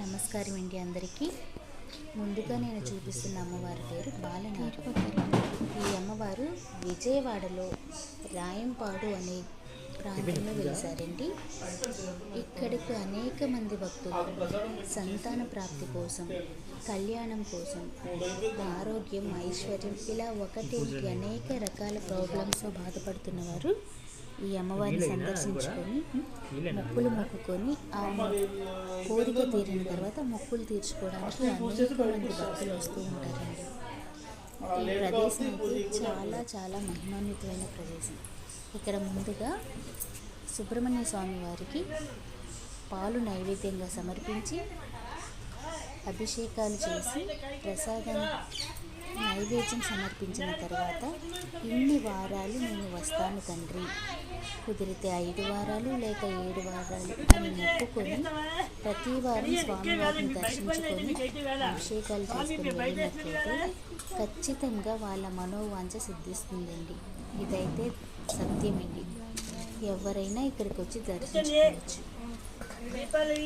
నమస్కారం అండి అందరికీ. ముందుగా నేను చూపిస్తున్న అమ్మవారి పేరు బాలనాగ. ఈ అమ్మవారు విజయవాడలో రాయంపాడు అనే ప్రాంతంలో వెలిసారండి. ఇక్కడికి అనేక మంది భక్తులు సంతాన ప్రాప్తి కోసం, కళ్యాణం కోసం, ఆరోగ్యం, ఐశ్వర్యం ఇలా ఒకటి అనేక రకాల ప్రాబ్లమ్స్తో బాధపడుతున్నవారు ఈ అమ్మవారిని సందర్శించుకొని మొక్కులు మొక్కుకొని ఆ కోరిక తీరిన తర్వాత మొక్కులు తీర్చుకోవడానికి అనేక మంది భక్తులు వస్తూ ఉంటారండి. ఈ ప్రదేశం అయితే చాలా చాలా మహిమాన్వితమైన ప్రదేశం. ఇక్కడ ముందుగా సుబ్రహ్మణ్య స్వామి వారికి పాలు నైవేద్యంగా సమర్పించి అభిషేకాలు చేసి ప్రసాదం నైవేద్యం సమర్పించిన తర్వాత ఇన్ని వారాలు నేను వస్తాను తండ్రి, కుదిరితే 5 వారాలు లేక 7 వారాలు అని మొక్కుకొని ప్రతి వారం స్వామివారిని దర్శించుకొని అభిషేకాలు చేసుకుని వెళ్ళినట్లయితే ఖచ్చితంగా వాళ్ళ మనోవాంఛ సిద్ధిస్తుందండి. ఇదైతే సత్యమండి. ఎవరైనా ఇక్కడికి వచ్చి దర్శించుకోవచ్చు.